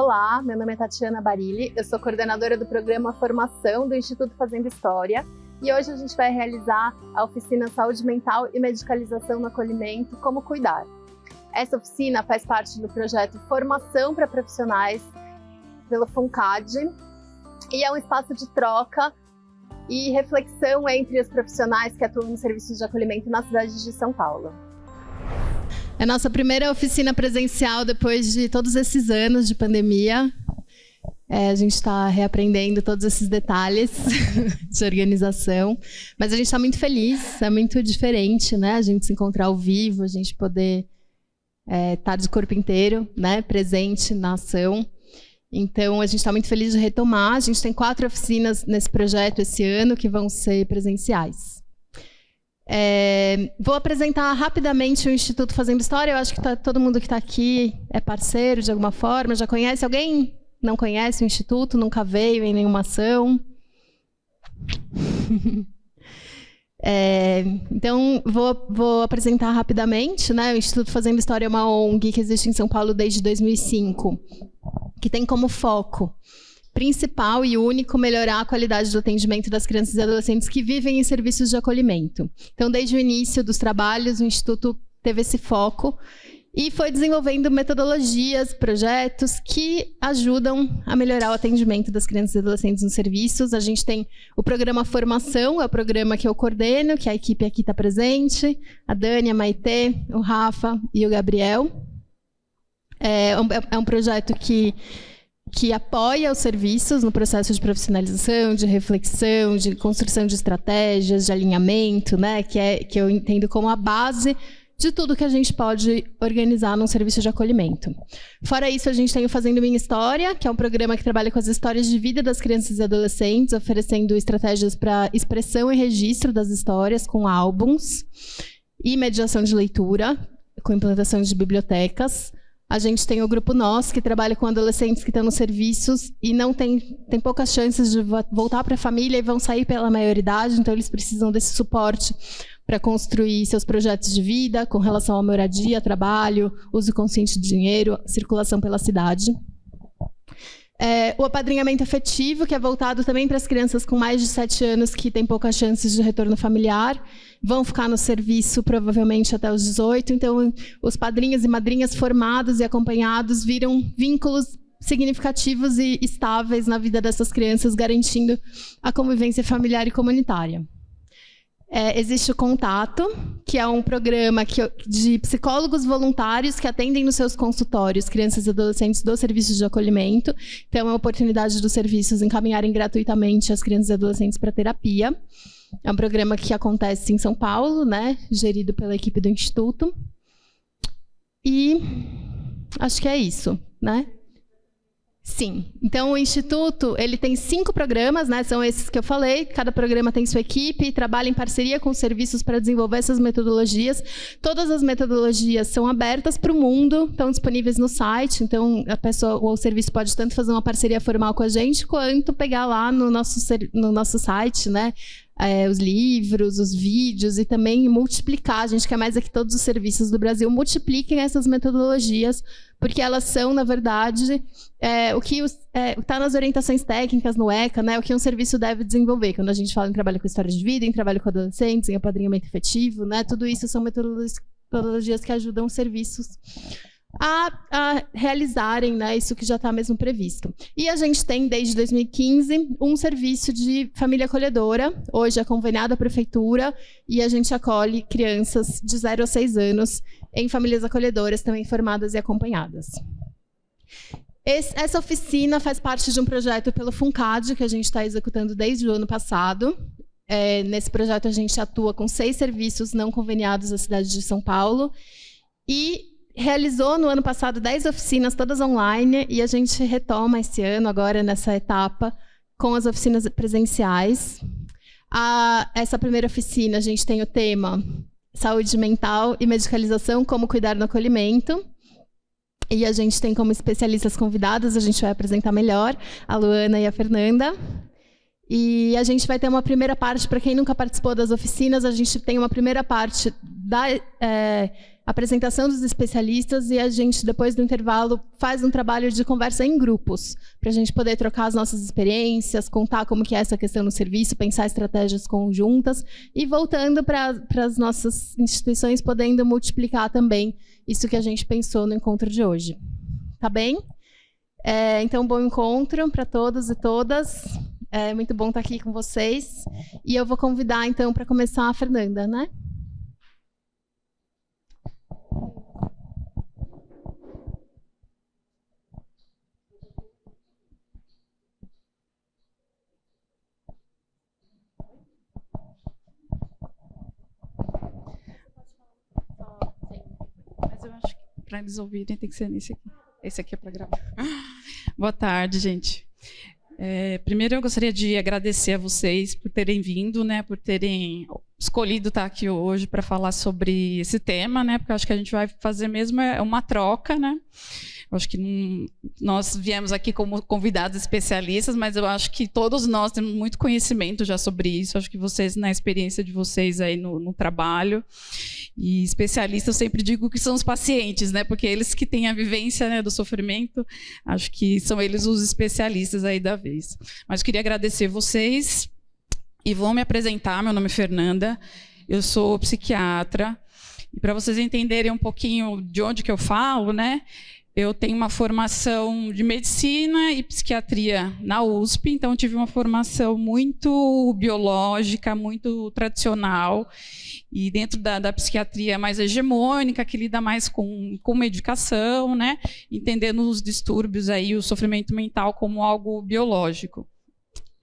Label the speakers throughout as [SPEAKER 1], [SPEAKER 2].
[SPEAKER 1] Olá, meu nome é Tatiana Barilli, eu sou coordenadora do programa Formação do Instituto Fazendo História e hoje a gente vai realizar a oficina Saúde Mental e Medicalização no Acolhimento, Como Cuidar. Essa oficina faz parte do projeto Formação para Profissionais pelo FUNCAD e é um espaço de troca e reflexão entre os profissionais que atuam nos serviços de acolhimento na cidade de São Paulo. É a nossa primeira oficina presencial depois de todos esses anos de pandemia. A gente está reaprendendo todos esses detalhes de organização, mas a gente está muito feliz, é muito diferente, né? A gente se encontrar ao vivo, a gente poder estar de corpo inteiro, né? Presente na ação. Então, a gente está muito feliz de retomar. A gente tem 4 oficinas nesse projeto esse ano que vão ser presenciais. Vou apresentar rapidamente o Instituto Fazendo História. Eu acho que todo mundo que está aqui é parceiro de alguma forma, já conhece. Alguém não conhece o Instituto, nunca veio em nenhuma ação? Então, vou apresentar rapidamente, né? O Instituto Fazendo História é uma ONG que existe em São Paulo desde 2005, que tem como foco principal e único melhorar a qualidade do atendimento das crianças e adolescentes que vivem em serviços de acolhimento. Então, desde o início dos trabalhos, o Instituto teve esse foco e foi desenvolvendo metodologias, projetos que ajudam a melhorar o atendimento das crianças e adolescentes nos serviços. A gente tem o programa Formação, é o programa que eu coordeno, que a equipe aqui está presente, a Dani, a Maitê, o Rafa e o Gabriel. É um projeto que apoia os serviços no processo de profissionalização, de reflexão, de construção de estratégias, de alinhamento, né? Que eu entendo como a base de tudo que a gente pode organizar num serviço de acolhimento. Fora isso, a gente tem o Fazendo Minha História, que é um programa que trabalha com as histórias de vida das crianças e adolescentes, oferecendo estratégias para expressão e registro das histórias com álbuns e mediação de leitura, com implantação de bibliotecas. A gente tem o Grupo Nós, que trabalha com adolescentes que estão nos serviços e não tem poucas chances de voltar para a família e vão sair pela maioridade, então eles precisam desse suporte para construir seus projetos de vida com relação à moradia, trabalho, uso consciente de dinheiro, circulação pela cidade. O apadrinhamento afetivo, que é voltado também para as crianças com mais de 7 anos que têm poucas chances de retorno familiar, vão ficar no serviço provavelmente até os 18. Então, os padrinhos e madrinhas formados e acompanhados viram vínculos significativos e estáveis na vida dessas crianças, garantindo a convivência familiar e comunitária. Existe o Contato, que é um programa de psicólogos voluntários que atendem nos seus consultórios crianças e adolescentes dos serviços de acolhimento. Então, é uma oportunidade dos serviços encaminharem gratuitamente as crianças e adolescentes para terapia. É um programa que acontece em São Paulo, né, gerido pela equipe do Instituto. E acho que é isso, né? Sim. Então, o Instituto ele tem 5 programas, né? São esses que eu falei. Cada programa tem sua equipe e trabalha em parceria com os serviços para desenvolver essas metodologias. Todas as metodologias são abertas para o mundo, estão disponíveis no site. Então, a pessoa ou o serviço pode tanto fazer uma parceria formal com a gente, quanto pegar lá no nosso site, né? Os livros, os vídeos e também multiplicar. A gente quer mais é que todos os serviços do Brasil multipliquem essas metodologias, porque elas são, na verdade, o que está nas orientações técnicas no ECA, né, o que um serviço deve desenvolver. Quando a gente fala em trabalho com história de vida, em trabalho com adolescentes, em apadrinhamento efetivo, né, tudo isso são metodologias que ajudam os serviços a realizarem, né, isso que já está mesmo previsto. E a gente tem, desde 2015, um serviço de família acolhedora. Hoje é conveniado à prefeitura e a gente acolhe crianças de 0 a 6 anos em famílias acolhedoras, também formadas e acompanhadas. Essa oficina faz parte de um projeto pelo FUNCAD, que a gente está executando desde o ano passado. Nesse projeto, a gente atua com 6 serviços não conveniados da cidade de São Paulo e realizou no ano passado 10 oficinas, todas online, e a gente retoma esse ano, agora nessa etapa, com as oficinas presenciais. Essa primeira oficina, a gente tem o tema Saúde Mental e Medicalização, Como Cuidar no Acolhimento. E a gente tem como especialistas convidadas, a gente vai apresentar melhor, a Luana e a Fernanda. E a gente vai ter uma primeira parte, para quem nunca participou das oficinas, a gente tem uma primeira parte apresentação dos especialistas e a gente, depois do intervalo, faz um trabalho de conversa em grupos, para a gente poder trocar as nossas experiências, contar como que é essa questão no serviço, pensar estratégias conjuntas e voltando para as nossas instituições, podendo multiplicar também isso que a gente pensou no encontro de hoje. Tá bem? Então, bom encontro para todos e todas. É muito bom estar aqui com vocês. E eu vou convidar, então, para começar a Fernanda, né?
[SPEAKER 2] Mas eu acho que para eles ouvirem tem que ser nesse aqui. Esse aqui é para gravar. Boa tarde, gente. Primeiro eu gostaria de agradecer a vocês por terem vindo, né, por terem escolhido estar aqui hoje para falar sobre esse tema, né, porque eu acho que a gente vai fazer mesmo uma troca, né. Eu acho que nós viemos aqui como convidados especialistas, mas eu acho que todos nós temos muito conhecimento já sobre isso. Eu acho que vocês, na experiência de vocês aí no trabalho, e especialistas, eu sempre digo que são os pacientes, né? Porque eles que têm a vivência, né, do sofrimento, acho que são eles os especialistas aí da vez. Mas eu queria agradecer vocês e vou me apresentar. Meu nome é Fernanda, eu sou psiquiatra. E para vocês entenderem um pouquinho de onde que eu falo, né? Eu tenho uma formação de medicina e psiquiatria na USP, então tive uma formação muito biológica, muito tradicional, e dentro da psiquiatria mais hegemônica, que lida mais com medicação, né? Entendendo os distúrbios, aí, o sofrimento mental como algo biológico.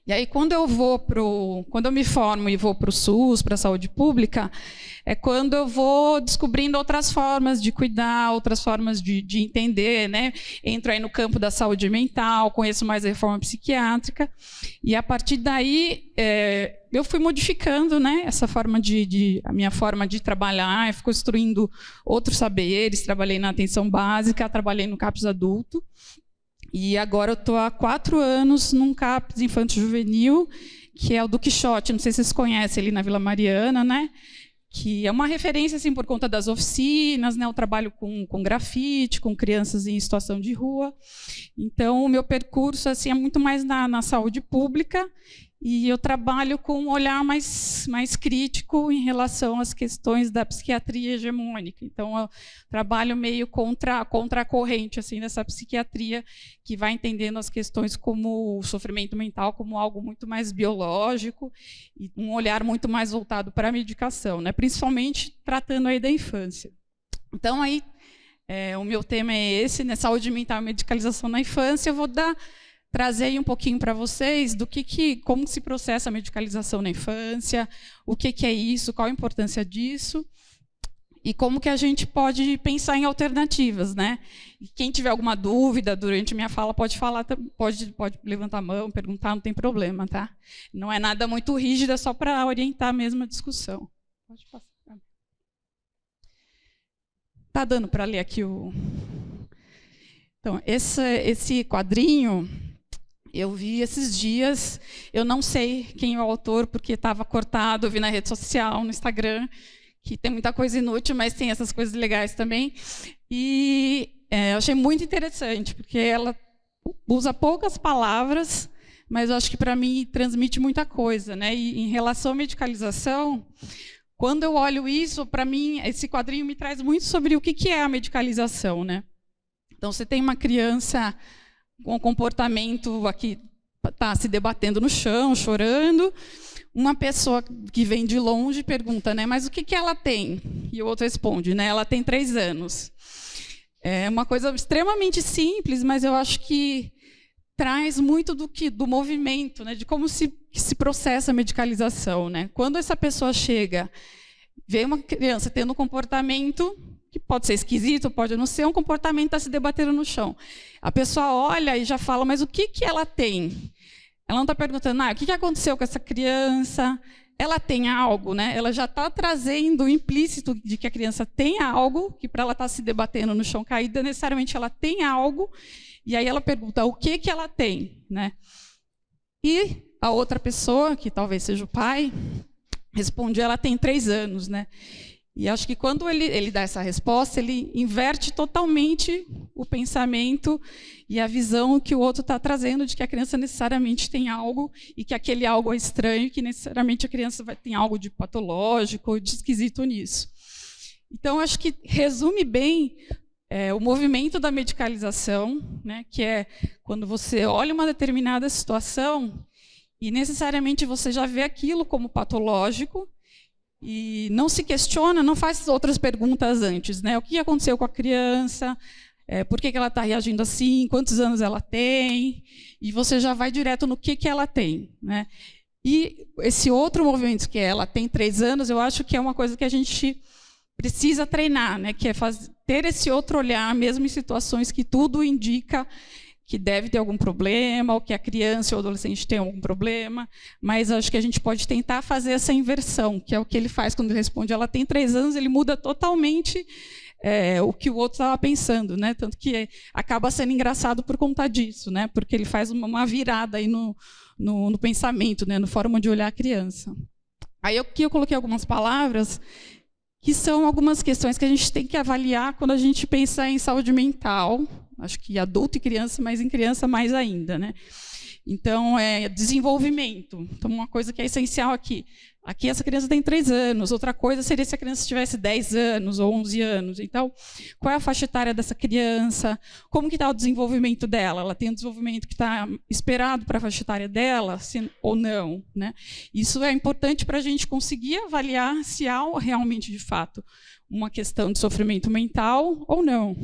[SPEAKER 2] E aí, quando eu me formo e vou para o SUS, para a saúde pública, é quando eu vou descobrindo outras formas de cuidar, outras formas de entender, né? Entro aí no campo da saúde mental, conheço mais a reforma psiquiátrica, e a partir daí eu fui modificando, né, a minha forma de trabalhar, eu fui construindo outros saberes, trabalhei na atenção básica, trabalhei no CAPS adulto. E agora eu estou há 4 anos num CAPS infanto-juvenil, que é o do Quixote, não sei se vocês conhecem, ali na Vila Mariana, né? Que é uma referência assim, por conta das oficinas, né? Eu trabalho com grafite, com crianças em situação de rua. Então, o meu percurso assim, é muito mais na saúde pública, e eu trabalho com um olhar mais crítico em relação às questões da psiquiatria hegemônica. Então, eu trabalho meio contra a corrente assim, dessa psiquiatria, que vai entendendo as questões como o sofrimento mental como algo muito mais biológico e um olhar muito mais voltado para a medicação, né? Principalmente tratando aí da infância. Então, aí, o meu tema é esse, né? Saúde mental e medicalização na infância. Eu vou trazer aí um pouquinho para vocês do como se processa a medicalização na infância, o que é isso, qual a importância disso, e como que a gente pode pensar em alternativas, né? E quem tiver alguma dúvida durante a minha fala pode falar, pode levantar a mão, perguntar, não tem problema, tá? Não é nada muito rígido, é só para orientar mesmo a discussão. Pode passar. Tá dando para ler aqui o... Então, esse quadrinho eu vi esses dias, eu não sei quem é o autor, porque estava cortado, eu vi na rede social, no Instagram, que tem muita coisa inútil, mas tem essas coisas legais também. E eu achei muito interessante, porque ela usa poucas palavras, mas eu acho que, para mim, transmite muita coisa, né? E em relação à medicalização, quando eu olho isso, para mim, esse quadrinho me traz muito sobre o que é a medicalização, né? Então, você tem uma criança com um comportamento aqui, está se debatendo no chão, chorando. Uma pessoa que vem de longe pergunta, né, mas o que ela tem? E o outro responde, né, ela tem 3 anos. É uma coisa extremamente simples, mas eu acho que traz muito do movimento, né, de como se processa a medicalização, né? Quando essa pessoa chega, vê uma criança tendo um comportamento que pode ser esquisito, pode não ser, um comportamento está se debatendo no chão. A pessoa olha e já fala, mas o que ela tem? Ela não está perguntando, o que aconteceu com essa criança? Ela tem algo, né? Ela já está trazendo o implícito de que a criança tem algo, que para ela estar se debatendo no chão caída, necessariamente ela tem algo, e aí ela pergunta o que ela tem, né? E a outra pessoa, que talvez seja o pai, responde, ela tem 3 anos, né? E acho que quando ele dá essa resposta, ele inverte totalmente o pensamento e a visão que o outro está trazendo de que a criança necessariamente tem algo e que aquele algo é estranho, que necessariamente a criança tem algo de patológico ou de esquisito nisso. Então, acho que resume bem o movimento da medicalização, né, que é quando você olha uma determinada situação e necessariamente você já vê aquilo como patológico, e não se questiona, não faz outras perguntas antes, né? O que aconteceu com a criança? Por que ela está reagindo assim? Quantos anos ela tem? E você já vai direto no que ela tem, né? E esse outro movimento que ela tem 3 anos, eu acho que é uma coisa que a gente precisa treinar, né? Que é ter esse outro olhar, mesmo em situações que tudo indica que deve ter algum problema, ou que a criança ou o adolescente tem algum problema, mas acho que a gente pode tentar fazer essa inversão, que é o que ele faz quando ele responde, ela tem 3 anos, ele muda totalmente o que o outro estava pensando, né? Tanto que acaba sendo engraçado por conta disso, né? Porque ele faz uma virada aí no pensamento, né? Na forma de olhar a criança. Aí aqui eu coloquei algumas palavras que são algumas questões que a gente tem que avaliar quando a gente pensa em saúde mental, acho que adulto e criança, mas em criança mais ainda, né? Então, desenvolvimento. Então, uma coisa que é essencial aqui. Aqui essa criança tem 3 anos. Outra coisa seria se a criança tivesse 10 anos ou 11 anos. Então, qual é a faixa etária dessa criança? Como que está o desenvolvimento dela? Ela tem um desenvolvimento que está esperado para a faixa etária dela, ou não, né? Isso é importante para a gente conseguir avaliar se há realmente, de fato, uma questão de sofrimento mental ou não.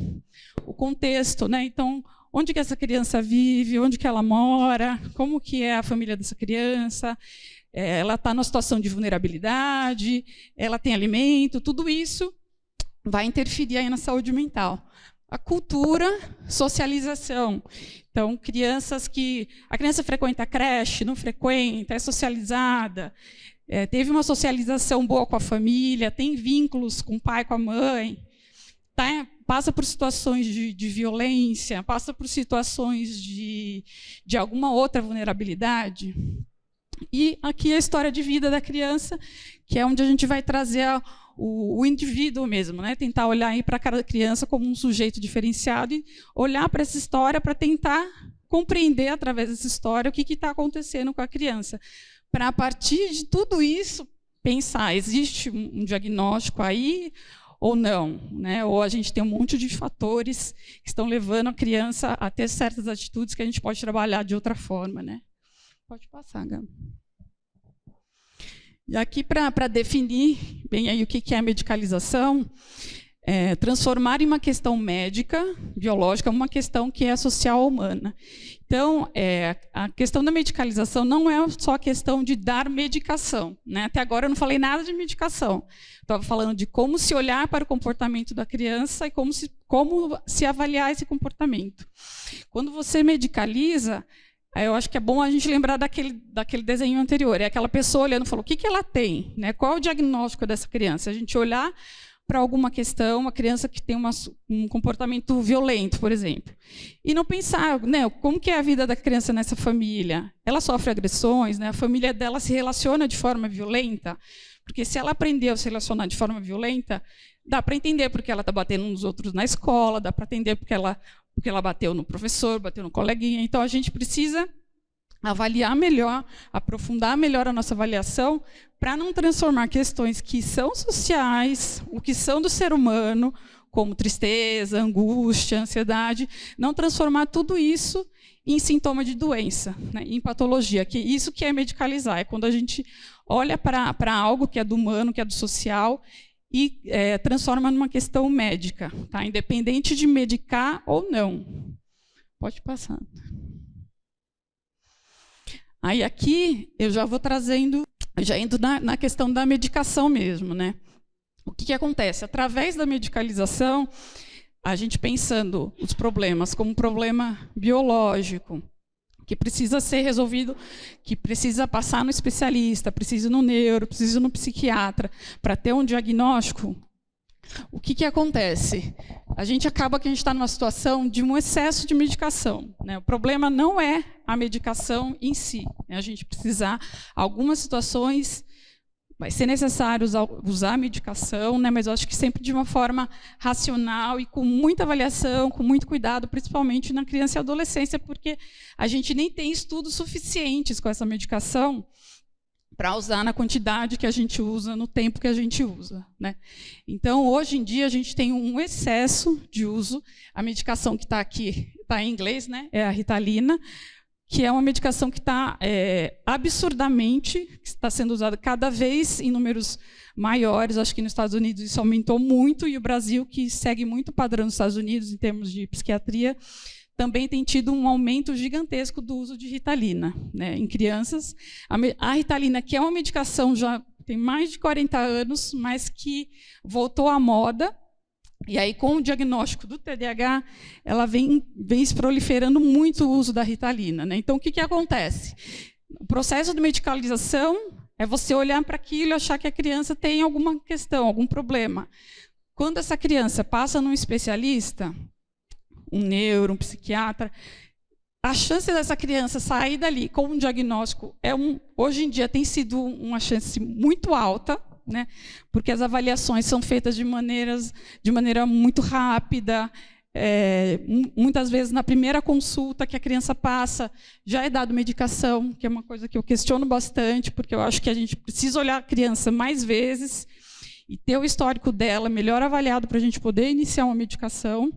[SPEAKER 2] O contexto, né? Então, onde que essa criança vive, onde que ela mora, como que é a família dessa criança, ela está numa situação de vulnerabilidade, ela tem alimento, tudo isso vai interferir aí na saúde mental. A cultura, socialização. Então, a criança frequenta a creche, não frequenta, é socializada, teve uma socialização boa com a família, tem vínculos com o pai, com a mãe, passa por situações de violência, passa por situações de alguma outra vulnerabilidade. E aqui a história de vida da criança, que é onde a gente vai trazer o indivíduo mesmo, né? Tentar olhar para cada criança como um sujeito diferenciado e olhar para essa história para tentar compreender, através dessa história, o que está acontecendo com a criança. Para, a partir de tudo isso, pensar, existe um diagnóstico aí ou não, né? Ou a gente tem um monte de fatores que estão levando a criança a ter certas atitudes que a gente pode trabalhar de outra forma, né? Pode passar, Gabi. E aqui, para definir bem aí o que é a medicalização, transformar em uma questão médica, biológica, uma questão que é social humana. Então, a questão da medicalização não é só a questão de dar medicação, né? Até agora eu não falei nada de medicação. Estava falando de como se olhar para o comportamento da criança e como se avaliar esse comportamento. Quando você medicaliza, eu acho que é bom a gente lembrar daquele desenho anterior. É aquela pessoa olhando e falou, o que ela tem? Né? Qual é o diagnóstico dessa criança? A gente olhar para alguma questão, uma criança que tem um comportamento violento, por exemplo. E não pensar, né, como que é a vida da criança nessa família? Ela sofre agressões, né? A família dela se relaciona de forma violenta? Porque se ela aprendeu a se relacionar de forma violenta, dá para entender porque ela está batendo nos outros na escola, dá para entender porque ela bateu no professor, bateu no coleguinha. Então, a gente precisa avaliar melhor, aprofundar melhor a nossa avaliação, para não transformar questões que são sociais, o que são do ser humano, como tristeza, angústia, ansiedade, não transformar tudo isso em sintoma de doença, né, em patologia. Que isso que é medicalizar, é quando a gente olha para algo que é do humano, que é do social, e transforma numa questão médica, tá? Independente de medicar ou não. Pode passar. Aí aqui eu já vou trazendo, já indo na questão da medicação mesmo, né? O que acontece? Através da medicalização, a gente pensando os problemas como um problema biológico, que precisa ser resolvido, que precisa passar no especialista, precisa ir no neuro, precisa ir no psiquiatra, para ter um diagnóstico. O que acontece? A gente está numa situação de um excesso de medicação, né? O problema não é a medicação em si, né? A gente precisar, algumas situações, vai ser necessário usar a medicação, né? Mas eu acho que sempre de uma forma racional e com muita avaliação, com muito cuidado, principalmente na criança e adolescência, porque a gente nem tem estudos suficientes com essa medicação para usar na quantidade que a gente usa, no tempo que a gente usa, né? Então, hoje em dia, a gente tem um excesso de uso. A medicação que está aqui, está em inglês, né? É a Ritalina, que é uma medicação que está absurdamente, está sendo usada cada vez em números maiores. Acho que nos Estados Unidos isso aumentou muito, e o Brasil, que segue muito o padrão dos Estados Unidos em termos de psiquiatria, também tem tido um aumento gigantesco do uso de Ritalina, né, em crianças. A Ritalina, que é uma medicação já tem mais de 40 anos, mas que voltou à moda, e aí com o diagnóstico do TDAH, ela vem se proliferando muito o uso da Ritalina, né? Então, o que acontece? O processo de medicalização é você olhar para aquilo e achar que a criança tem alguma questão, algum problema. Quando essa criança passa num especialista, um neuro, um psiquiatra, a chance dessa criança sair dali com um diagnóstico hoje em dia tem sido uma chance muito alta, né? Porque as avaliações são feitas de maneira muito rápida. Muitas vezes, na primeira consulta que a criança passa, já é dado medicação, que é uma coisa que eu questiono bastante, porque eu acho que a gente precisa olhar a criança mais vezes e ter o histórico dela melhor avaliado para a gente poder iniciar uma medicação.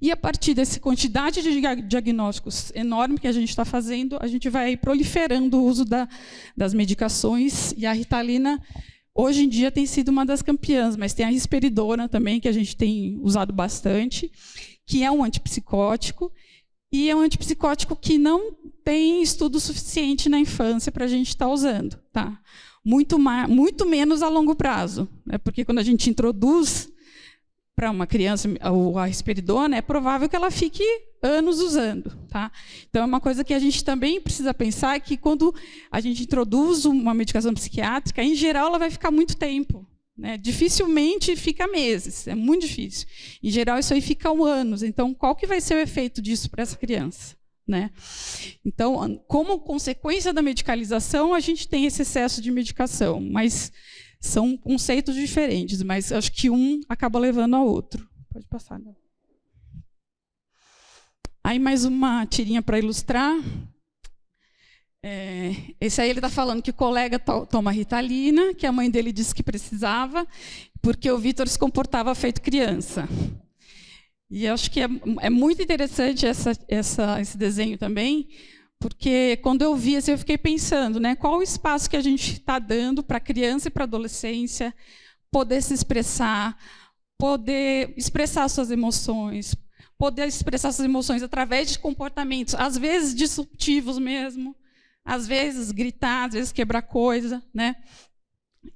[SPEAKER 2] E, a partir dessa quantidade de diagnósticos enorme que a gente está fazendo, a gente vai proliferando o uso das medicações. E a Ritalina, hoje em dia, tem sido uma das campeãs, mas tem a risperidona também, que a gente tem usado bastante, que é um antipsicótico, e é um antipsicótico que não tem estudo suficiente na infância para a gente estar usando. Tá? Muito menos a longo prazo, né? Porque quando a gente introduz para uma criança a risperidona, é provável que ela fique anos usando. Tá? Então, é uma coisa que a gente também precisa pensar, que quando a gente introduz uma medicação psiquiátrica, em geral, ela vai ficar muito tempo. Né? Dificilmente fica meses, é muito difícil. Em geral, isso aí fica anos. Então, qual que vai ser o efeito disso para essa criança? Né? Então, como consequência da medicalização, a gente tem esse excesso de medicação, mas são conceitos diferentes, mas acho que um acaba levando ao outro. Pode passar. Né? Aí mais uma tirinha para ilustrar. Esse aí ele está falando que o colega toma Ritalina, que a mãe dele disse que precisava, porque o Vitor se comportava feito criança. E acho que é muito interessante esse desenho também, porque quando eu vi assim, eu fiquei pensando, né, qual o espaço que a gente está dando para a criança e para a adolescência poder se expressar, poder expressar suas emoções, através de comportamentos, às vezes disruptivos mesmo, às vezes gritar, às vezes quebrar coisa, né?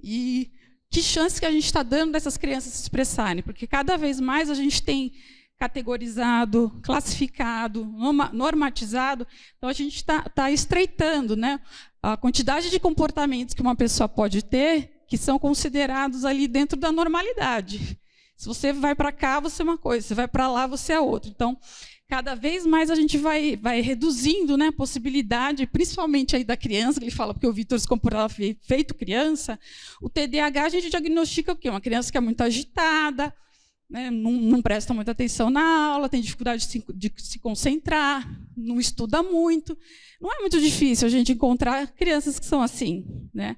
[SPEAKER 2] E que chance que a gente está dando dessas crianças se expressarem, porque cada vez mais a gente tem categorizado, classificado, normatizado, então a gente está estreitando, né, a quantidade de comportamentos que uma pessoa pode ter, que são considerados ali dentro da normalidade. Se você vai para cá, você é uma coisa, se vai para lá, você é outra. Então, cada vez mais a gente vai reduzindo, né, a possibilidade, principalmente aí da criança, que ele fala, porque o Vitor se comportava feito criança. O TDAH a gente diagnostica o quê? Uma criança que é muito agitada, né, não presta muita atenção na aula, tem dificuldade de se concentrar, não estuda muito. Não é muito difícil a gente encontrar crianças que são assim. Né?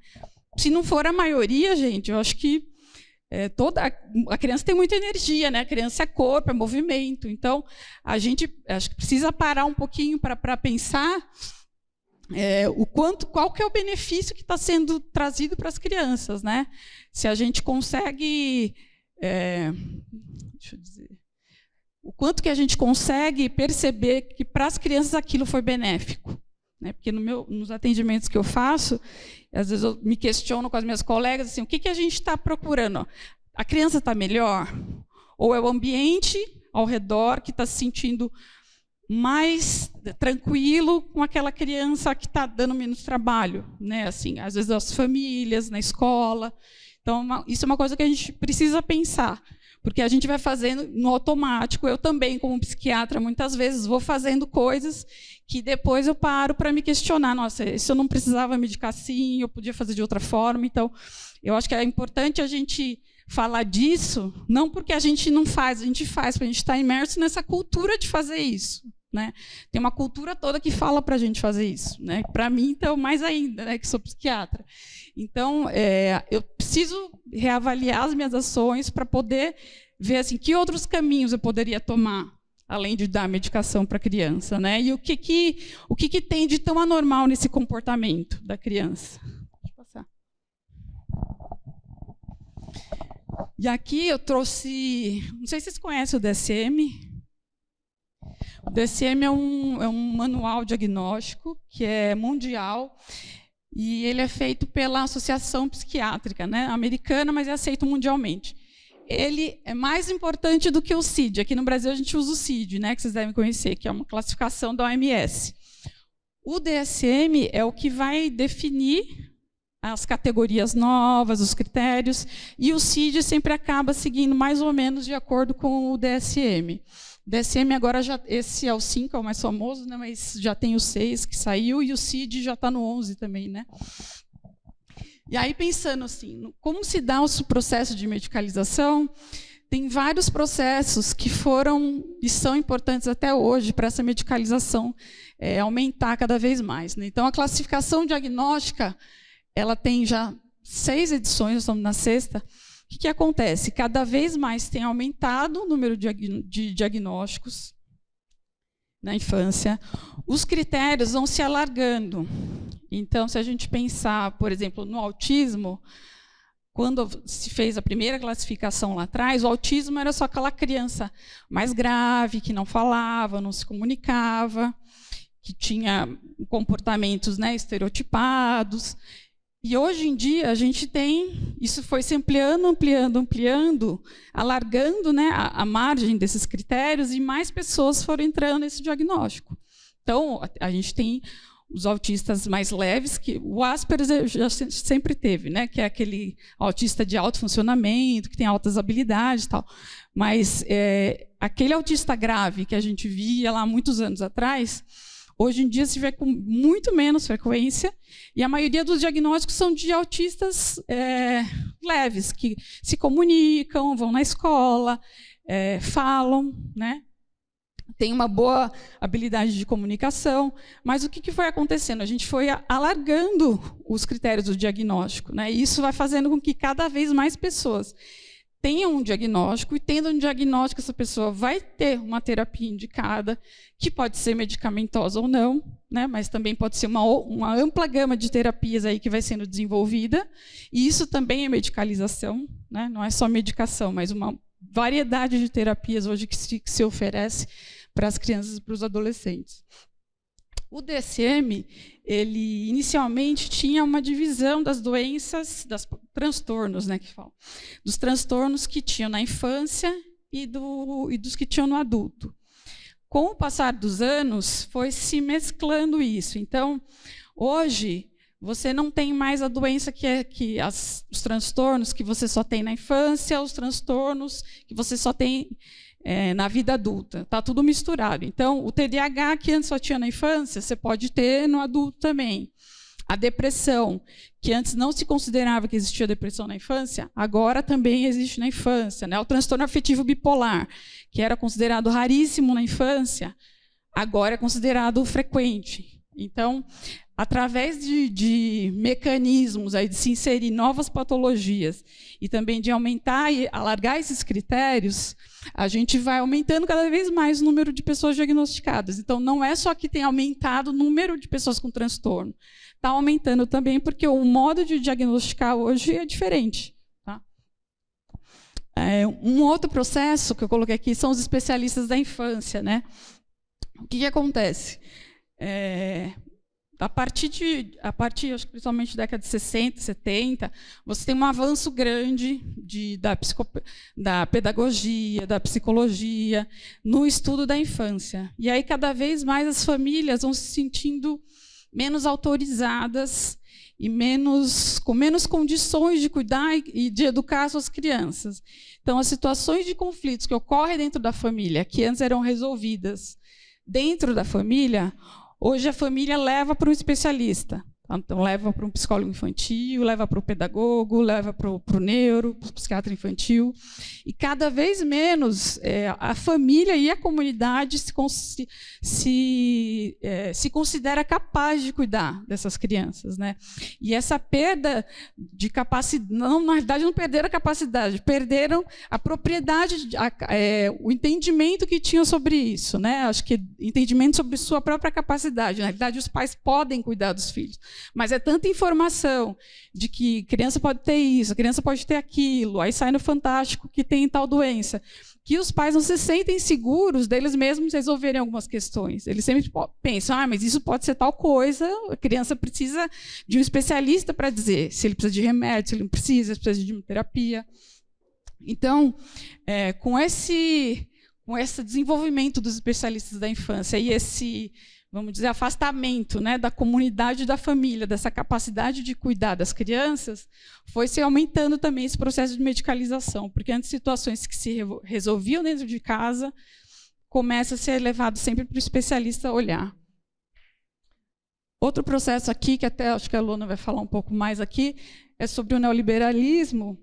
[SPEAKER 2] Se não for a maioria, gente, eu acho que a criança tem muita energia, né? A criança é corpo, é movimento. Então, a gente acho que precisa parar um pouquinho para pensar qual que é o benefício que está sendo trazido para as crianças. Né? Se a gente consegue... deixa eu dizer, o quanto que a gente consegue perceber que para as crianças aquilo foi benéfico. Né? Porque nos atendimentos que eu faço, às vezes eu me questiono com as minhas colegas, assim, o que a gente está procurando? A criança está melhor? Ou é o ambiente ao redor que está se sentindo mais tranquilo com aquela criança que está dando menos trabalho? Né? Assim, às vezes as famílias, na escola. Então, isso é uma coisa que a gente precisa pensar. Porque a gente vai fazendo no automático. Eu também, como psiquiatra, muitas vezes vou fazendo coisas que depois eu paro para me questionar. Nossa, isso eu não precisava medicar assim, eu podia fazer de outra forma. Então, eu acho que é importante a gente falar disso, não porque a gente não faz, a gente faz, porque a gente está imerso nessa cultura de fazer isso. Né? Tem uma cultura toda que fala para a gente fazer isso. Né? Para mim, então, mais ainda, né, que sou psiquiatra. Então, eu preciso reavaliar as minhas ações para poder ver assim, que outros caminhos eu poderia tomar, além de dar medicação para a criança. Né? E o que tem de tão anormal nesse comportamento da criança. Deixa eu passar. E aqui eu trouxe... Não sei se vocês conhecem o DSM. O DSM é um manual diagnóstico que é mundial e ele é feito pela Associação Psiquiátrica, né, americana, mas é aceito mundialmente. Ele é mais importante do que o CID. Aqui no Brasil a gente usa o CID, né, que vocês devem conhecer, que é uma classificação da OMS. O DSM é o que vai definir as categorias novas, os critérios, e o CID sempre acaba seguindo mais ou menos de acordo com o DSM. DSM agora, esse é o 5, é o mais famoso, né, mas já tem o 6 que saiu, e o CID já está no 11 também. Né? E aí, pensando assim, como se dá o processo de medicalização, tem vários processos que foram e são importantes até hoje para essa medicalização aumentar cada vez mais. Né? Então, a classificação diagnóstica, ela tem já 6 edições, nós estamos na 6ª. O que acontece? Cada vez mais tem aumentado o número de diagnósticos na infância. Os critérios vão se alargando. Então, se a gente pensar, por exemplo, no autismo, quando se fez a primeira classificação lá atrás, o autismo era só aquela criança mais grave, que não falava, não se comunicava, que tinha comportamentos, né, estereotipados. E hoje em dia a gente tem, isso foi se ampliando, alargando, né, a margem desses critérios, e mais pessoas foram entrando nesse diagnóstico. Então, a gente tem os autistas mais leves, que o Asperger já sempre teve, né, que é aquele autista de alto funcionamento, que tem altas habilidades e tal. Mas aquele autista grave que a gente via lá muitos anos atrás, hoje em dia se vê com muito menos frequência, e a maioria dos diagnósticos são de autistas leves, que se comunicam, vão na escola, falam, né? Tem uma boa habilidade de comunicação, mas o que foi acontecendo? A gente foi alargando os critérios do diagnóstico, né? E isso vai fazendo com que cada vez mais pessoas tenham um diagnóstico, e tendo um diagnóstico, essa pessoa vai ter uma terapia indicada, que pode ser medicamentosa ou não, né? Mas também pode ser uma ampla gama de terapias aí que vai sendo desenvolvida, e isso também é medicalização, né? Não é só medicação, mas uma variedade de terapias hoje que se oferece para as crianças e para os adolescentes. O DSM, ele inicialmente tinha uma divisão das doenças, dos transtornos, né, que falam, dos transtornos que tinham na infância e dos que tinham no adulto. Com o passar dos anos, foi se mesclando isso. Então, hoje, você não tem mais a doença os transtornos que você só tem na infância, os transtornos que você só tem na vida adulta. Está tudo misturado. Então, o TDAH, que antes só tinha na infância, você pode ter no adulto também. A depressão, que antes não se considerava que existia depressão na infância, agora também existe na infância. Né? O transtorno afetivo bipolar, que era considerado raríssimo na infância, agora é considerado frequente. Então, através de mecanismos aí de se inserir novas patologias e também de aumentar e alargar esses critérios, a gente vai aumentando cada vez mais o número de pessoas diagnosticadas. Então, não é só que tem aumentado o número de pessoas com transtorno, está aumentando também porque o modo de diagnosticar hoje é diferente. Tá? Um outro processo que eu coloquei aqui são os especialistas da infância. Né? O que acontece? A partir, acho que principalmente da década de 60, 70, você tem um avanço grande da pedagogia, da psicologia, no estudo da infância. E aí, cada vez mais, as famílias vão se sentindo menos autorizadas e com menos condições de cuidar e de educar suas crianças. Então, as situações de conflitos que ocorrem dentro da família, que antes eram resolvidas dentro da família, hoje a família leva para um especialista. Então, leva para um psicólogo infantil, leva para o pedagogo, leva para o neuro, para o psiquiatra infantil. E cada vez menos a família e a comunidade se considera capaz de cuidar dessas crianças, né? E essa perda de capacidade, na verdade, não perderam a capacidade, perderam a propriedade, o entendimento que tinham sobre isso, né? Acho que entendimento sobre sua própria capacidade. Na verdade, os pais podem cuidar dos filhos. Mas é tanta informação de que criança pode ter isso, criança pode ter aquilo, aí sai no Fantástico que tem tal doença, que os pais não se sentem seguros deles mesmos resolverem algumas questões. Eles sempre pensam, mas isso pode ser tal coisa, a criança precisa de um especialista para dizer se ele precisa de remédio, se ele não precisa, se precisa de uma terapia. Então, com esse desenvolvimento dos especialistas da infância e esse, vamos dizer, afastamento, né, da comunidade e da família, dessa capacidade de cuidar das crianças, foi se aumentando também esse processo de medicalização, porque antes situações que se resolviam dentro de casa, começa a ser levado sempre para o especialista olhar. Outro processo aqui, que até acho que a Luana vai falar um pouco mais aqui, é sobre o neoliberalismo,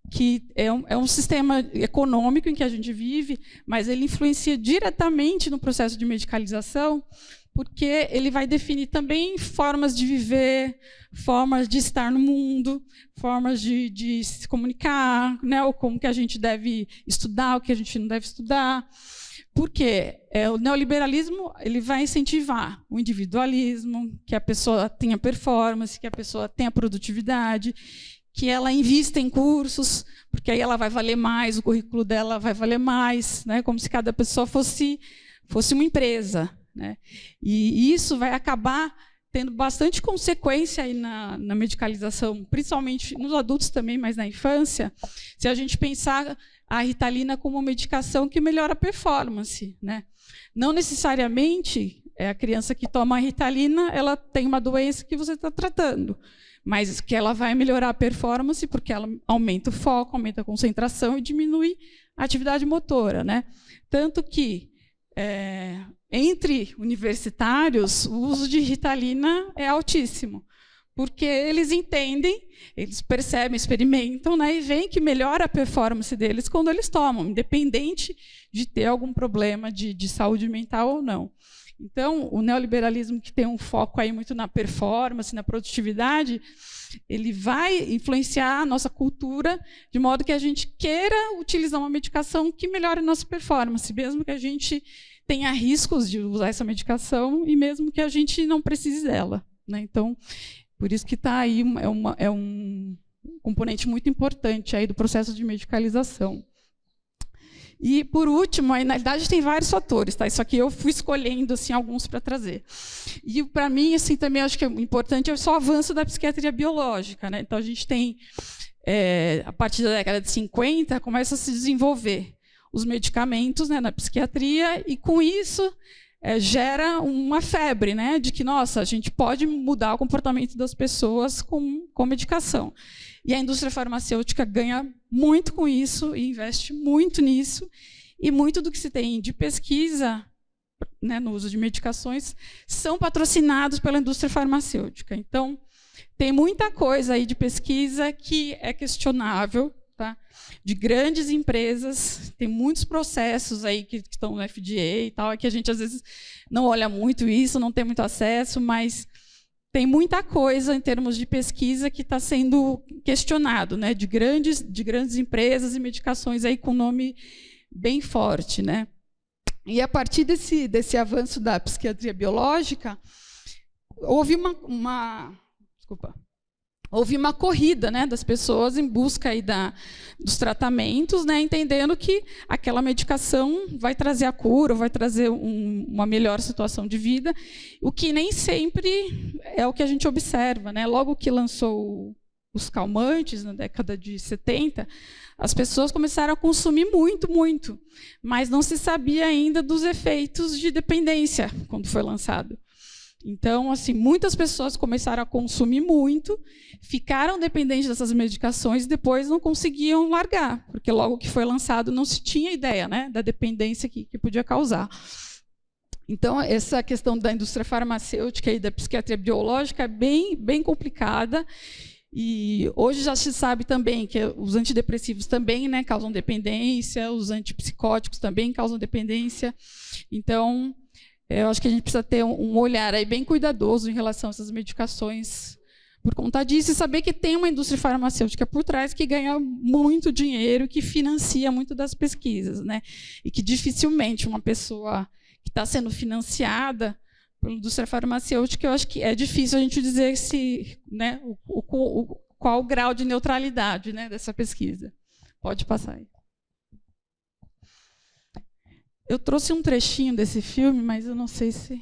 [SPEAKER 2] que é um sistema econômico em que a gente vive, mas ele influencia diretamente no processo de medicalização, porque ele vai definir também formas de viver, formas de estar no mundo, formas de se comunicar, né, ou como que a gente deve estudar, o que a gente não deve estudar. Porque o neoliberalismo ele vai incentivar o individualismo, que a pessoa tenha performance, que a pessoa tenha produtividade, que ela invista em cursos, porque aí ela vai valer mais, o currículo dela vai valer mais, né? Como se cada pessoa fosse uma empresa, né? E isso vai acabar tendo bastante consequência aí na medicalização, principalmente nos adultos também, mas na infância, se a gente pensar a Ritalina como uma medicação que melhora a performance, né? Não necessariamente a criança que toma a Ritalina ela tem uma doença que você está tratando, mas que ela vai melhorar a performance porque ela aumenta o foco, aumenta a concentração e diminui a atividade motora, né? Tanto que, entre universitários, o uso de Ritalina é altíssimo, porque eles entendem, eles percebem, experimentam, né, e veem que melhora a performance deles quando eles tomam, independente de ter algum problema de saúde mental ou não. Então, o neoliberalismo, que tem um foco aí muito na performance, na produtividade, ele vai influenciar a nossa cultura de modo que a gente queira utilizar uma medicação que melhore a nossa performance, mesmo que a gente tenha riscos de usar essa medicação e mesmo que a gente não precise dela, né? Então, por isso que está aí, é um componente muito importante aí do processo de medicalização. E, por último, aí, na verdade, tem vários fatores, tá? Isso aqui eu fui escolhendo assim, alguns para trazer. E, para mim, assim, também acho que é importante é só o avanço da psiquiatria biológica, né? Então, a gente tem, a partir da década de 50, começa a se desenvolver os medicamentos, né, na psiquiatria, e, com isso, gera uma febre, né, de que, nossa, a gente pode mudar o comportamento das pessoas com medicação. E a indústria farmacêutica ganha muito com isso e investe muito nisso. E muito do que se tem de pesquisa, né, no uso de medicações são patrocinados pela indústria farmacêutica. Então, tem muita coisa aí de pesquisa que é questionável, tá? De grandes empresas, tem muitos processos aí que estão no FDA e tal, que a gente às vezes não olha muito isso, não tem muito acesso, mas tem muita coisa em termos de pesquisa que está sendo questionado, né? De grandes empresas e medicações aí com nome bem forte, né? E a partir desse avanço da psiquiatria biológica, houve uma corrida, né, das pessoas em busca aí dos tratamentos, né, entendendo que aquela medicação vai trazer a cura, vai trazer uma melhor situação de vida, o que nem sempre é o que a gente observa, né? Logo que lançou os calmantes, na década de 70, as pessoas começaram a consumir muito, muito, mas não se sabia ainda dos efeitos de dependência quando foi lançado. Então, assim, muitas pessoas começaram a consumir muito, ficaram dependentes dessas medicações e depois não conseguiam largar, porque logo que foi lançado não se tinha ideia, né, da dependência que podia causar. Então, essa questão da indústria farmacêutica e da psiquiatria biológica é bem complicada. E hoje já se sabe também que os antidepressivos também, né, causam dependência, os antipsicóticos também causam dependência. Então, eu acho que a gente precisa ter um olhar aí bem cuidadoso em relação a essas medicações por conta disso, e saber que tem uma indústria farmacêutica por trás que ganha muito dinheiro, que financia muito das pesquisas, né? E que dificilmente uma pessoa que está sendo financiada pela indústria farmacêutica, eu acho que é difícil a gente dizer se, né, qual o grau de neutralidade, né, dessa pesquisa. Pode passar aí. Eu trouxe um trechinho desse filme, mas eu não sei se...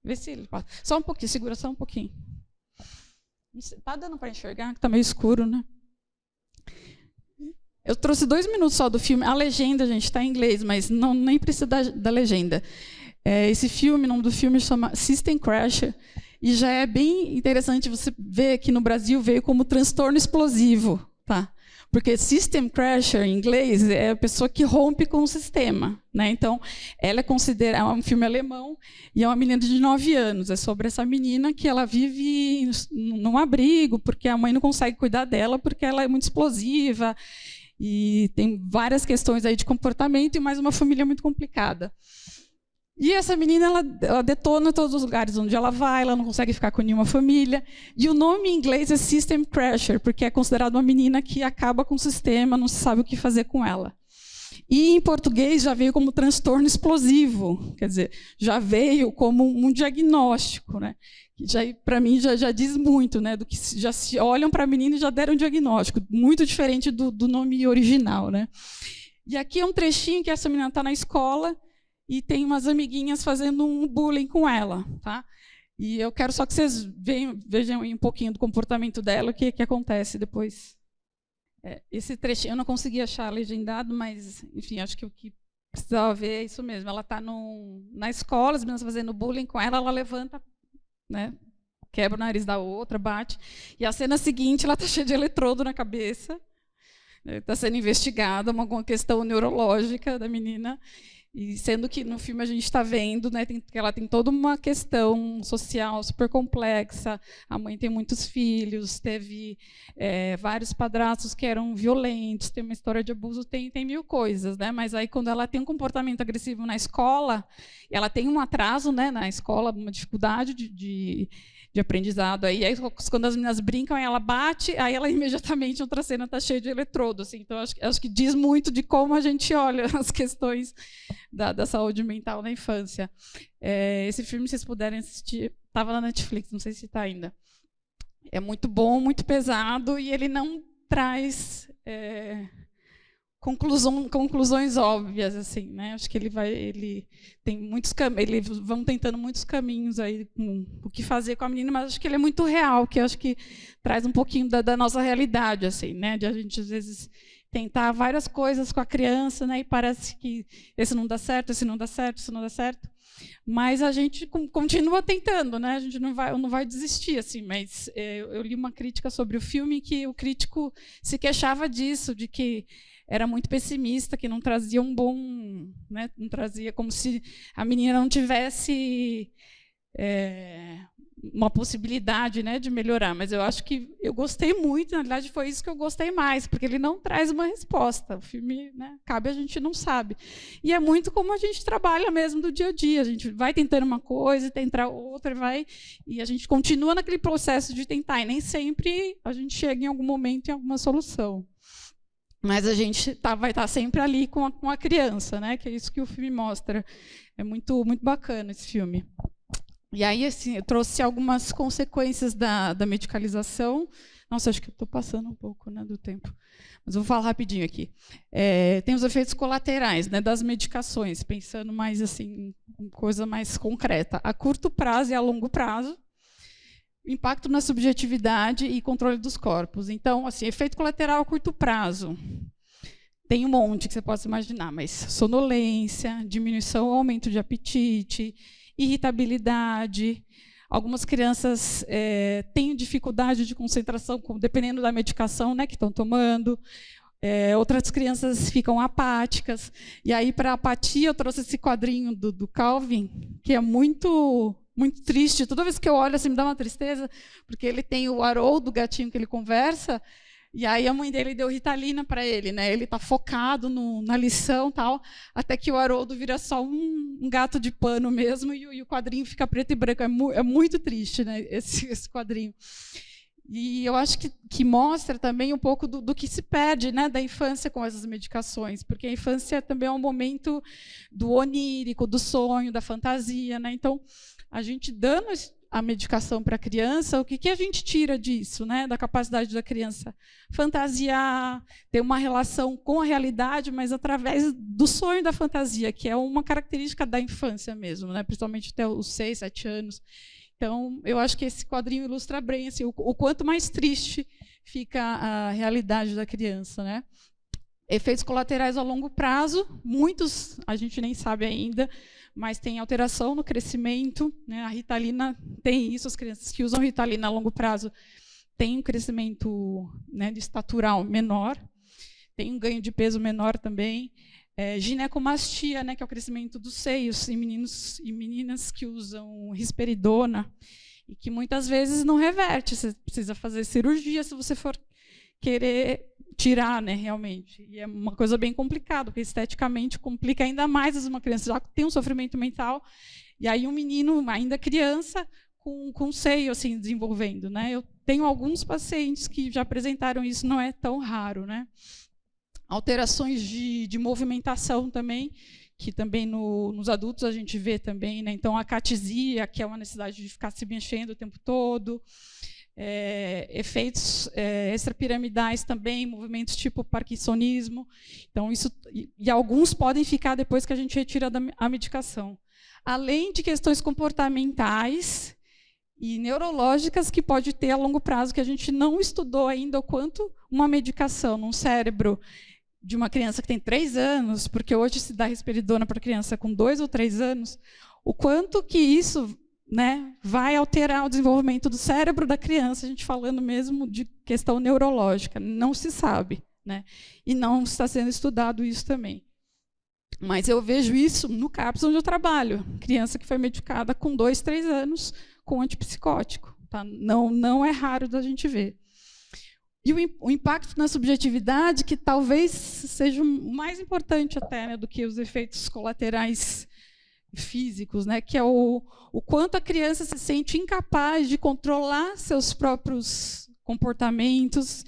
[SPEAKER 2] Vê se ele passa. Só um pouquinho, segura só um pouquinho. Está dando para enxergar? Está meio escuro, né? Eu trouxe 2 minutos só do filme. A legenda, gente, está em inglês, mas nem precisa da legenda. Esse filme, o nome do filme chama System Crasher, e já é bem interessante você ver que no Brasil veio como transtorno explosivo, tá? Porque System Crasher, em inglês, é a pessoa que rompe com o sistema, né? Então, ela é considerada um filme alemão e é uma menina de 9 anos. É sobre essa menina que ela vive num abrigo porque a mãe não consegue cuidar dela porque ela é muito explosiva e tem várias questões aí de comportamento e mais uma família muito complicada. E essa menina, ela detona em todos os lugares onde ela vai, ela não consegue ficar com nenhuma família. E o nome em inglês é System Crasher, porque é considerada uma menina que acaba com o sistema, não se sabe o que fazer com ela. E em português já veio como transtorno explosivo, quer dizer, já veio como um diagnóstico, né? Para mim já diz muito, né? Do que já se olham para a menina e já deram um diagnóstico, muito diferente do nome original, né? E aqui é um trechinho que essa menina está na escola e tem umas amiguinhas fazendo um bullying com ela, tá? E eu quero só que vocês vejam um pouquinho do comportamento dela, o que acontece depois. Esse trechinho eu não consegui achar legendado, mas, enfim, acho que o que precisava ver é isso mesmo. Ela está na escola, as meninas fazendo bullying com ela, ela levanta, né, quebra o nariz da outra, bate. E a cena seguinte, ela está cheia de eletrodo na cabeça, está sendo investigada, alguma questão neurológica da menina. E sendo que no filme a gente está vendo, né, que ela tem toda uma questão social super complexa, a mãe tem muitos filhos, teve vários padrastos que eram violentos, tem uma história de abuso, tem 1000 coisas, né? Mas aí quando ela tem um comportamento agressivo na escola, ela tem um atraso, né, na escola, uma dificuldade de aprendizado. Aí quando as meninas brincam, ela bate, aí ela imediatamente, outra cena está cheia de eletrodo. Assim. Então, acho que diz muito de como a gente olha as questões da saúde mental na infância. Esse filme, se vocês puderem assistir, estava na Netflix, não sei se está ainda. É muito bom, muito pesado, e ele não traz conclusões óbvias, assim, né? Acho que ele tem muitos eles vão tentando muitos caminhos aí com o que fazer com a menina, mas acho que ele é muito real, que acho que traz um pouquinho da nossa realidade, assim, né? De a gente às vezes tentar várias coisas com a criança, né? E parece que esse não dá certo, esse não dá certo, esse não dá certo. Mas a gente continua tentando, né? A gente não vai desistir, assim. Mas eu li uma crítica sobre o filme que o crítico se queixava disso, de que era muito pessimista, que não trazia um bom, né? Não trazia, como se a menina não tivesse uma possibilidade, né, de melhorar. Mas eu acho que eu gostei muito, na verdade foi isso que eu gostei mais, porque ele não traz uma resposta. O filme, né, cabe, a gente não sabe. E é muito como a gente trabalha mesmo do dia a dia. A gente vai tentando uma coisa, tentar outra, e a gente continua naquele processo de tentar, e nem sempre a gente chega em algum momento em alguma solução. Mas a gente vai estar sempre ali com a criança, né? Que é isso que o filme mostra. É muito, muito bacana esse filme. E aí, assim, eu trouxe algumas consequências da medicalização. Nossa, acho que eu estou passando um pouco, né, do tempo. Mas eu vou falar rapidinho aqui. Tem os efeitos colaterais, né, das medicações, pensando mais assim, em coisa mais concreta. A curto prazo e a longo prazo. Impacto na subjetividade e controle dos corpos. Então, assim, efeito colateral a curto prazo. Tem um monte que você possa imaginar, mas sonolência, diminuição ou aumento de apetite, irritabilidade. Algumas crianças têm dificuldade de concentração, dependendo da medicação, né, que estão tomando. Outras crianças ficam apáticas. E aí, para a apatia, eu trouxe esse quadrinho do Calvin, que é muito, muito triste. Toda vez que eu olho, assim, me dá uma tristeza, porque ele tem o Haroldo, do gatinho que ele conversa, e aí a mãe dele deu Ritalina para ele, né? Ele está focado na lição, tal, até que o Haroldo vira só um gato de pano mesmo, e o quadrinho fica preto e branco. É muito triste, né, esse quadrinho. E eu acho que mostra também um pouco do que se perde, né, da infância com essas medicações, porque a infância também é um momento do onírico, do sonho, da fantasia, né? Então, a gente dando a medicação para a criança, o que a gente tira disso, né, da capacidade da criança fantasiar, ter uma relação com a realidade, mas através do sonho da fantasia, que é uma característica da infância mesmo, né, principalmente até os 6, 7 anos. Então, eu acho que esse quadrinho ilustra bem assim, o quanto mais triste fica a realidade da criança, né? Efeitos colaterais a longo prazo, muitos a gente nem sabe ainda, mas tem alteração no crescimento, né? A Ritalina tem isso, as crianças que usam Ritalina a longo prazo têm um crescimento, né, de estatural menor, tem um ganho de peso menor também. Ginecomastia, né, que é o crescimento dos seios em meninos e meninas que usam risperidona, e que muitas vezes não reverte, você precisa fazer cirurgia se você for querer tirar, né, realmente. E é uma coisa bem complicada, porque esteticamente complica ainda mais uma criança já tem um sofrimento mental, e aí um menino, ainda criança, com seio assim, desenvolvendo, né? Eu tenho alguns pacientes que já apresentaram isso, não é tão raro, né? Alterações de movimentação também, que também nos adultos a gente vê também, né? Então, a acatisia, que é uma necessidade de ficar se mexendo o tempo todo, efeitos extrapiramidais também, movimentos tipo parkinsonismo. Então, isso, e alguns podem ficar depois que a gente retira a medicação. Além de questões comportamentais e neurológicas que pode ter a longo prazo, que a gente não estudou ainda o quanto uma medicação num cérebro de uma criança que tem 3 anos, porque hoje se dá risperidona para criança com 2 ou 3 anos, o quanto que isso, né, vai alterar o desenvolvimento do cérebro da criança, a gente falando mesmo de questão neurológica, não se sabe, né, e não está sendo estudado isso também. Mas eu vejo isso no CAPS onde eu trabalho, criança que foi medicada com 2, 3 anos com antipsicótico, tá? Não é raro da gente ver. E o impacto na subjetividade, que talvez seja o mais importante até, né, do que os efeitos colaterais físicos, né, que é o quanto a criança se sente incapaz de controlar seus próprios comportamentos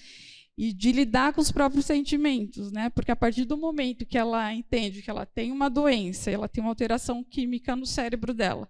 [SPEAKER 2] e de lidar com os próprios sentimentos, né? Porque a partir do momento que ela entende que ela tem uma doença, ela tem uma alteração química no cérebro dela,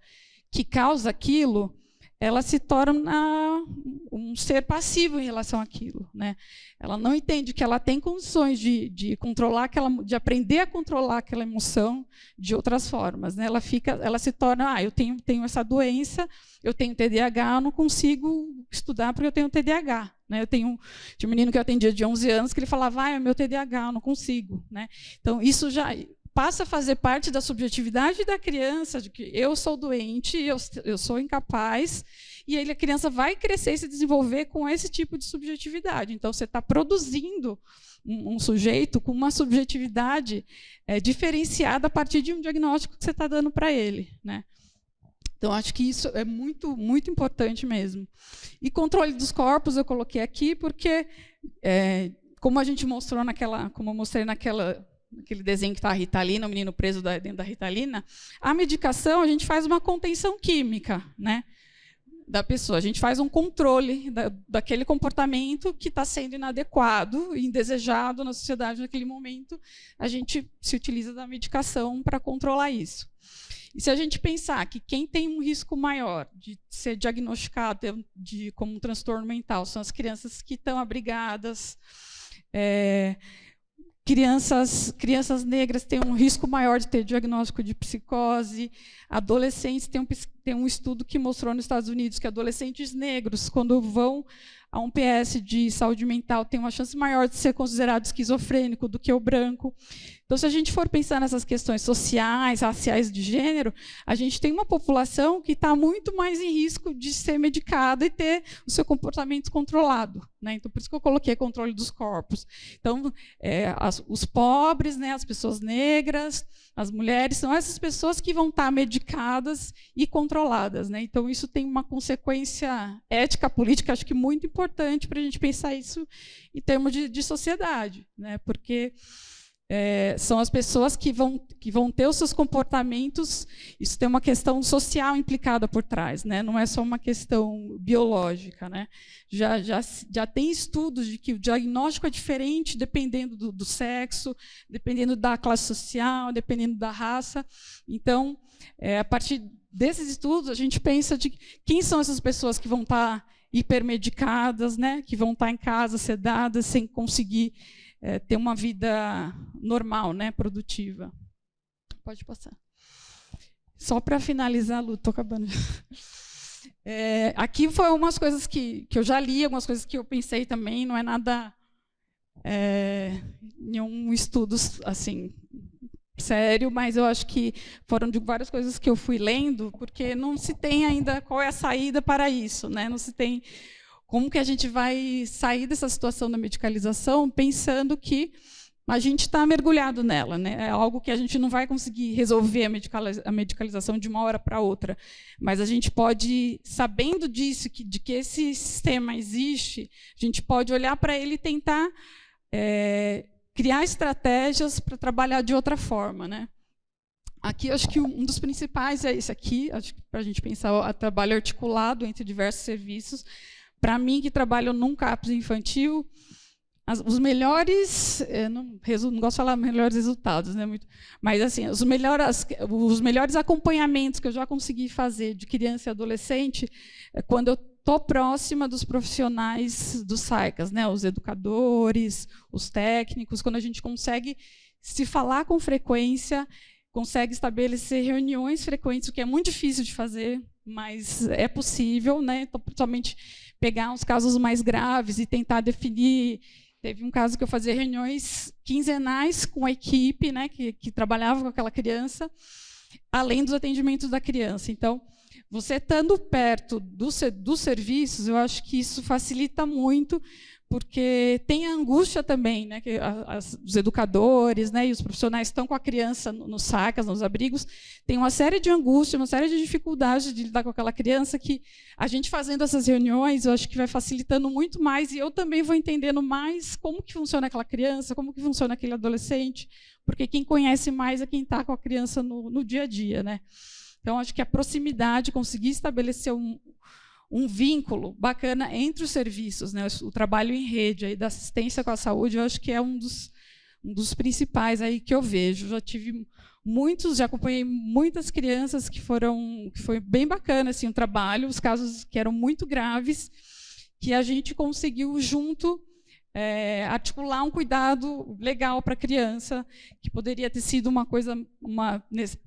[SPEAKER 2] que causa aquilo, ela se torna um ser passivo em relação àquilo, né? Ela não entende que ela tem condições de controlar de aprender a controlar aquela emoção de outras formas, né? Ela se torna, eu tenho essa doença, eu tenho TDAH, eu não consigo estudar porque eu tenho TDAH, né? Tinha um menino que eu atendia de 11 anos que ele falava, é meu TDAH, eu não consigo, né? Então isso já passa a fazer parte da subjetividade da criança, de que eu sou doente, eu sou incapaz, e aí a criança vai crescer e se desenvolver com esse tipo de subjetividade. Então, você está produzindo um sujeito com uma subjetividade diferenciada a partir de um diagnóstico que você está dando para ele, né? Então, acho que isso é muito, muito importante mesmo. E controle dos corpos eu coloquei aqui porque, como a gente mostrou como eu mostrei naquele desenho que está a Ritalina, o menino preso dentro da Ritalina, a medicação, a gente faz uma contenção química, né, da pessoa. A gente faz um controle daquele comportamento que está sendo inadequado e indesejado na sociedade naquele momento. A gente se utiliza da medicação para controlar isso. E se a gente pensar que quem tem um risco maior de ser diagnosticado como um transtorno mental são as crianças que estão abrigadas, crianças negras têm um risco maior de ter diagnóstico de psicose. Adolescentes, tem um estudo que mostrou nos Estados Unidos que adolescentes negros, quando vão a um PS de saúde mental tem uma chance maior de ser considerado esquizofrênico do que o branco. Então, se a gente for pensar nessas questões sociais, raciais, de gênero, a gente tem uma população que está muito mais em risco de ser medicada e ter o seu comportamento controlado, né? Então, por isso que eu coloquei controle dos corpos. Então, os pobres, né, as pessoas negras, as mulheres, são essas pessoas que vão estar medicadas e controladas, né? Então, isso tem uma consequência ética, política, acho que muito importante para a gente pensar isso em termos de sociedade, né? Porque são as pessoas que vão ter os seus comportamentos, isso tem uma questão social implicada por trás, né? Não é só uma questão biológica, né? Já tem estudos de que o diagnóstico é diferente dependendo do sexo, dependendo da classe social, dependendo da raça. Então, a partir desses estudos, a gente pensa de quem são essas pessoas que vão estar hipermedicadas, né? Que vão estar em casa sedadas, sem conseguir ter uma vida normal, né, produtiva. Pode passar. Só para finalizar, Lu, estou acabando. Aqui foi umas coisas que eu já li, algumas coisas que eu pensei também, não é nada, nenhum estudo assim, sério, mas eu acho que foram de várias coisas que eu fui lendo, porque não se tem ainda qual é a saída para isso, né? Não se tem como que a gente vai sair dessa situação da medicalização pensando que a gente está mergulhado nela, né? É algo que a gente não vai conseguir resolver a medicalização de uma hora para outra, mas a gente pode, sabendo disso, de que esse sistema existe, a gente pode olhar para ele e tentar criar estratégias para trabalhar de outra forma, né? Aqui, acho que um dos principais é esse aqui, acho que para a gente pensar o trabalho articulado entre diversos serviços. Para mim, que trabalho num CAPS infantil, os melhores, não gosto de falar melhores resultados, né, mas assim, os melhores acompanhamentos que eu já consegui fazer de criança e adolescente é quando eu estou próxima dos profissionais dos SAICAS, né, os educadores, os técnicos, quando a gente consegue se falar com frequência, consegue estabelecer reuniões frequentes, o que é muito difícil de fazer, mas é possível, né? Então, principalmente pegar os casos mais graves e tentar definir. Teve um caso que eu fazia reuniões quinzenais com a equipe, né, que trabalhava com aquela criança, além dos atendimentos da criança. Então, você estando perto dos serviços, eu acho que isso facilita muito, porque tem a angústia também, né, que os educadores, né, e os profissionais estão com a criança nos SAICAS, nos abrigos, tem uma série de angústias, uma série de dificuldades de lidar com aquela criança que a gente fazendo essas reuniões, eu acho que vai facilitando muito mais, e eu também vou entendendo mais como que funciona aquela criança, como que funciona aquele adolescente, porque quem conhece mais é quem está com a criança no dia a dia, né? Então, acho que a proximidade, conseguir estabelecer um vínculo bacana entre os serviços, né? O trabalho em rede aí da assistência com a saúde, eu acho que é um dos principais aí que eu vejo. Já acompanhei muitas crianças que foi bem bacana assim, o trabalho, os casos que eram muito graves, que a gente conseguiu junto articular um cuidado legal para a criança, que poderia ter sido uma coisa,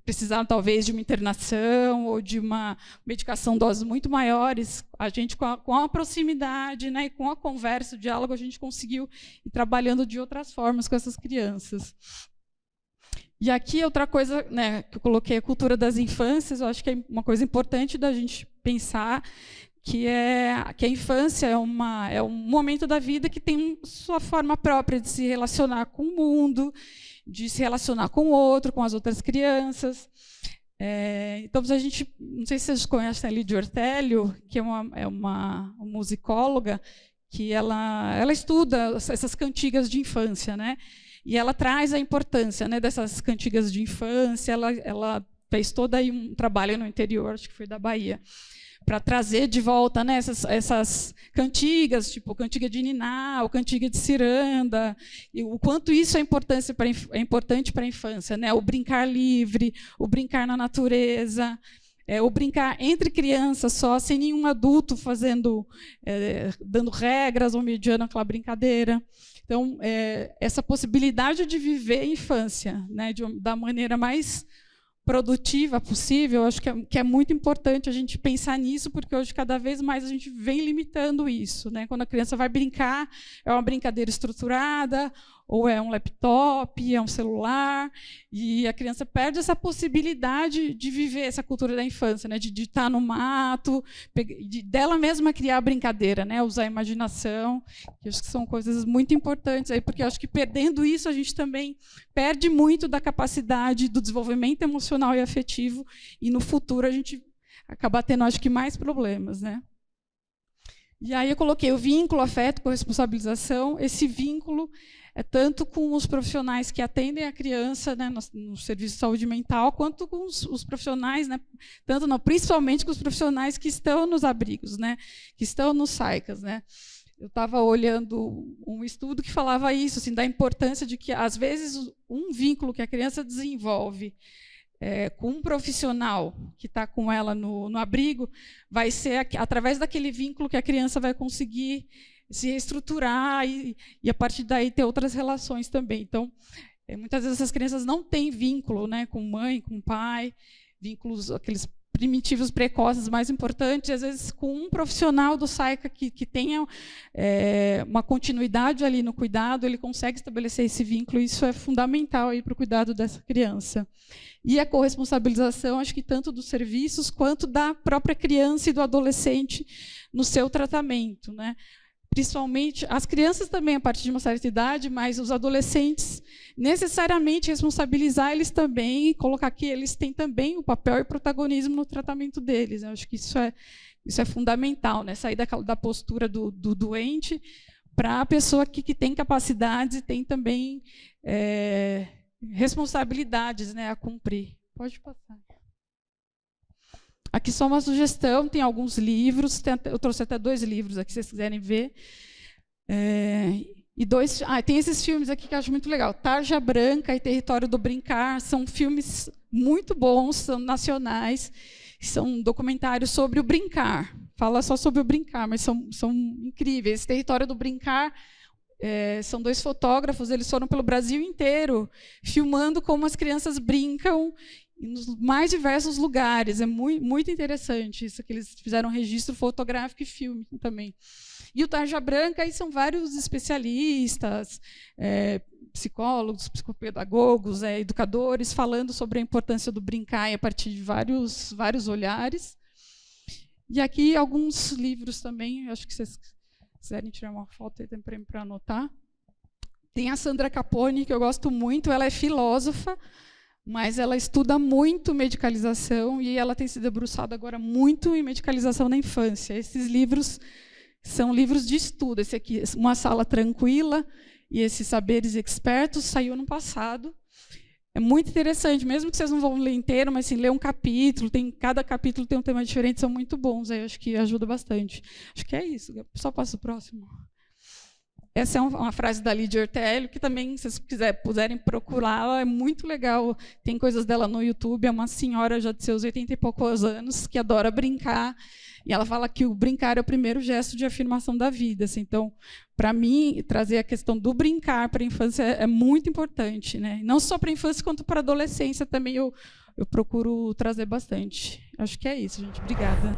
[SPEAKER 2] precisar talvez de uma internação ou de uma medicação doses muito maiores. A gente, com a proximidade, né, e com a conversa, o diálogo, a gente conseguiu ir trabalhando de outras formas com essas crianças. E aqui, outra coisa, né, que eu coloquei, a cultura das infâncias, eu acho que é uma coisa importante da gente pensar, que a infância é um momento da vida que tem sua forma própria de se relacionar com o mundo, de se relacionar com o outro, com as outras crianças. Então, a gente, não sei se vocês conhecem a Lídia Ortélio, que é uma musicóloga, que ela estuda essas cantigas de infância, né? E ela traz a importância, né, dessas cantigas de infância. Ela fez todo aí um trabalho no interior, acho que foi da Bahia, para trazer de volta, né, essas cantigas, tipo cantiga de niná, ou cantiga de ciranda, e o quanto isso é importante para a infância, né? O brincar livre, o brincar na natureza, o brincar entre crianças só, sem nenhum adulto dando regras ou mediando aquela brincadeira. Então, essa possibilidade de viver a infância, né, da maneira mais produtiva possível, acho que é muito importante a gente pensar nisso, porque hoje cada vez mais a gente vem limitando isso, né? Quando a criança vai brincar, é uma brincadeira estruturada, ou é um laptop, é um celular, e a criança perde essa possibilidade de viver essa cultura da infância, né? De estar no mato, dela mesma criar a brincadeira, né? Usar a imaginação, que acho que são coisas muito importantes aí, porque acho que perdendo isso a gente também perde muito da capacidade do desenvolvimento emocional e afetivo, e no futuro a gente acaba tendo, acho que, mais problemas, né? E aí eu coloquei o vínculo, afeto, corresponsabilização. Esse vínculo é tanto com os profissionais que atendem a criança, né, no serviço de saúde mental, quanto com os profissionais, né, tanto não, principalmente com os profissionais que estão nos abrigos, né, que estão nos SAICAS, né. Eu estava olhando um estudo que falava isso, assim, da importância de que, às vezes, um vínculo que a criança desenvolve com um profissional que está com ela no abrigo, vai ser através daquele vínculo que a criança vai conseguir se reestruturar e a partir daí ter outras relações também. Então, muitas vezes essas crianças não têm vínculo, né, com mãe, com pai, vínculos aqueles primitivos precoces mais importantes, e às vezes com um profissional do SAICA que tenha uma continuidade ali no cuidado, ele consegue estabelecer esse vínculo, e isso é fundamental para o cuidado dessa criança. E a corresponsabilização, acho que tanto dos serviços quanto da própria criança e do adolescente no seu tratamento, né? Principalmente as crianças também a partir de uma certa idade, mas os adolescentes necessariamente responsabilizar eles também e colocar que eles têm também o papel e protagonismo no tratamento deles. Eu acho que isso é fundamental, né? Sair da postura do doente para a pessoa que tem capacidades e tem também responsabilidades, né, a cumprir. Pode passar. Aqui só uma sugestão, tem alguns livros, eu trouxe até 2 livros aqui, se vocês quiserem ver. Tem esses filmes aqui que eu acho muito legal. Tarja Branca e Território do Brincar, são filmes muito bons, são nacionais, são documentários sobre o brincar. Fala só sobre o brincar, mas são incríveis. Esse Território do Brincar, são 2 fotógrafos, eles foram pelo Brasil inteiro, filmando como as crianças brincam nos mais diversos lugares. É muito, muito interessante isso, que eles fizeram registro fotográfico e filme também. E o Tarja Branca, aí são vários especialistas, psicólogos, psicopedagogos, educadores, falando sobre a importância do brincar a partir de vários olhares. E aqui alguns livros também, acho que vocês quiserem tirar uma foto aí também para anotar. Tem a Sandra Capone, que eu gosto muito, ela é filósofa, mas ela estuda muito medicalização e ela tem se debruçado agora muito em medicalização na infância. Esses livros são livros de estudo. Esse aqui, Uma Sala Tranquila, e esse Saberes Expertos, saiu ano passado. É muito interessante, mesmo que vocês não vão ler inteiro, mas assim, ler um capítulo, cada capítulo tem um tema diferente, são muito bons, aí acho que ajuda bastante. Acho que é isso. Só passa o próximo. Essa é uma frase da Lídia Ortelli, que também, se vocês puderem procurá-la, é muito legal. Tem coisas dela no YouTube, é uma senhora já de seus 80 e poucos anos, que adora brincar, e ela fala que o brincar é o primeiro gesto de afirmação da vida. Assim. Então, para mim, trazer a questão do brincar para a infância é muito importante, né? Não só para a infância, quanto para a adolescência também eu procuro trazer bastante. Acho que é isso, gente. Obrigada.